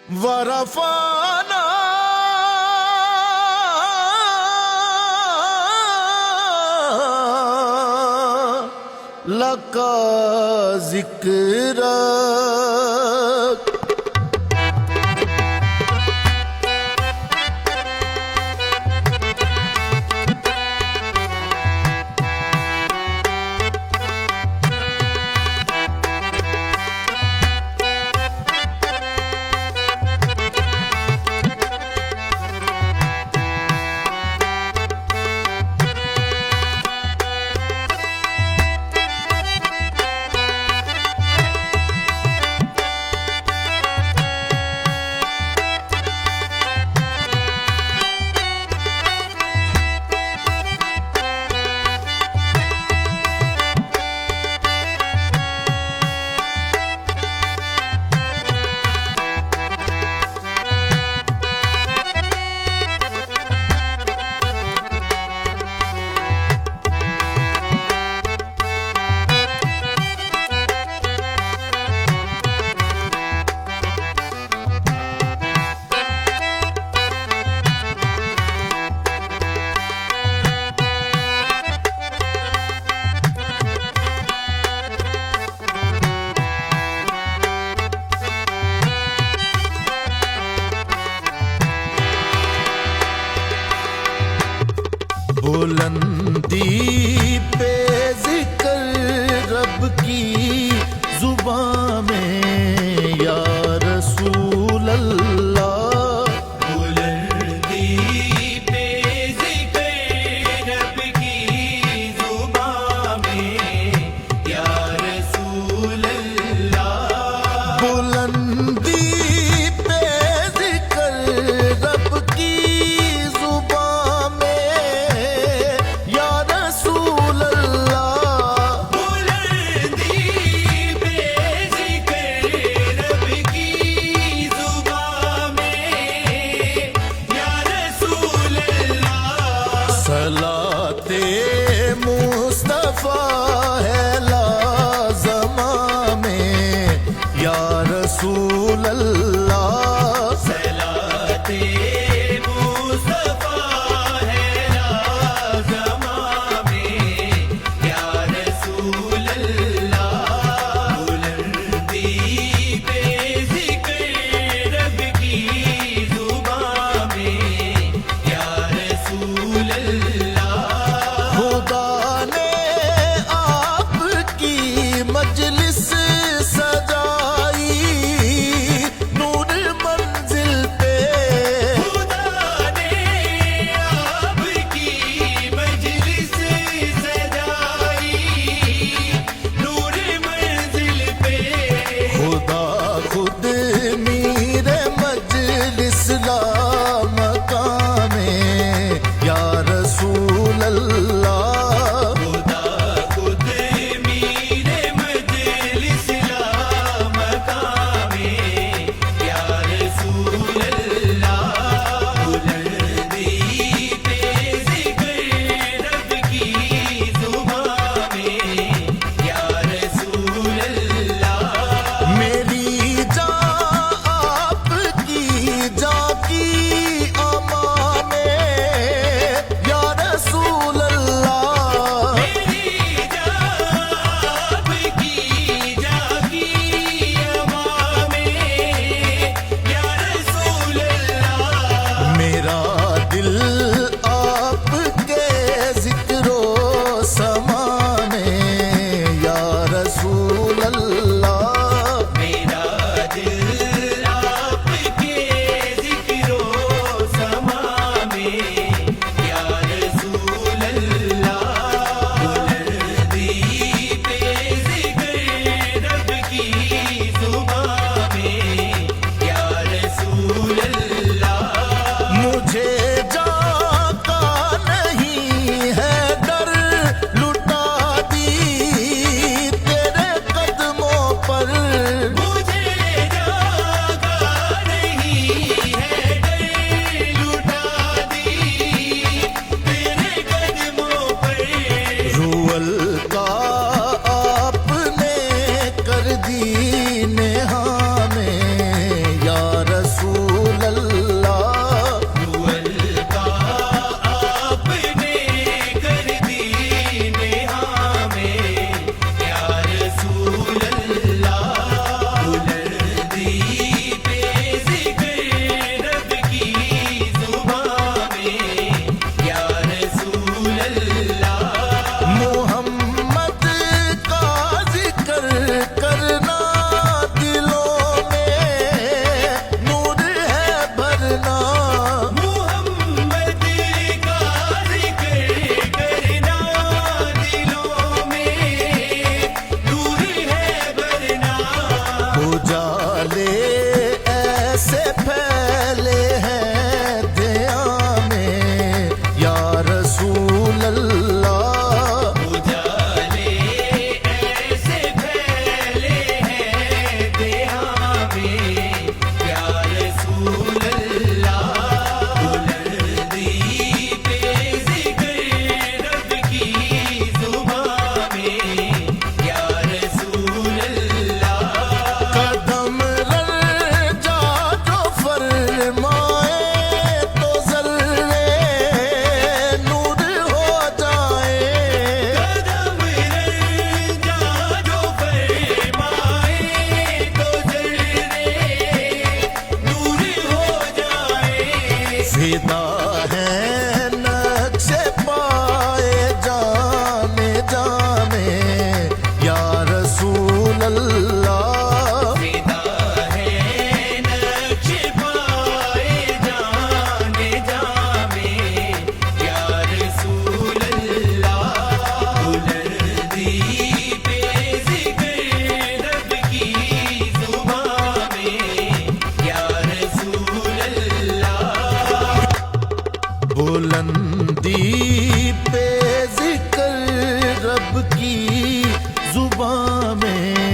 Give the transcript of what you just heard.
ورفعنا لك ذکرک. بلندی پہ ذکر رب کی زبان میں یا رسول اللہ. بلندی پہ ذکر رب کی زبان میں یا رسول اللہ. بلندی پہ ذکر رب کی زبان میں یا رسول اللہ. بلندی پہ ذکر رب کی زبان میں یا رسول اللہ. صلاۃ مصطفیٰ ہے لازمہ میں یا رسول اللہ. صلاۃ مصطفیٰ ہے لازمہ میں یا رسول اللہ. بلندی پہ ذکر رب کی زبان میں یا رسول اللہ. خدا نے آپ کی مجلس سجائی نور منزل پہ. خدا نے آپ کی مجلس سجائی نور منزل پہ. خدا خود میر مجلس لا مقام یا رسول اللہ. خدا خود میر مجلس لا مقام یا رسول اللہ. بلندی پہ ذکر رب کی زبان میں یا رسول اللہ. میری جان آپ ایسے پھیلے ہیں دیا میں یا رسول اللہ اجالے ایسے پھیلے ہیں دیا میں یا رسول اللہ بلندی پہ ذکر رب کی زبان میں یا رسول اللہ قدم رجا جو فرمائے تو ذرے نور ہو جائے قدم رجا جو فرمائے تو ذرے نور ہو جائے فدا ہے نقش پائے جانے جانے یا رسول اللہ فدا ہے نقش پائے جانے جانے یا رسول اللہ بلندی پہ ذکر رب کی زبان میں یا رسول اللہ بلندی پہ ذکر رب کی زباں میں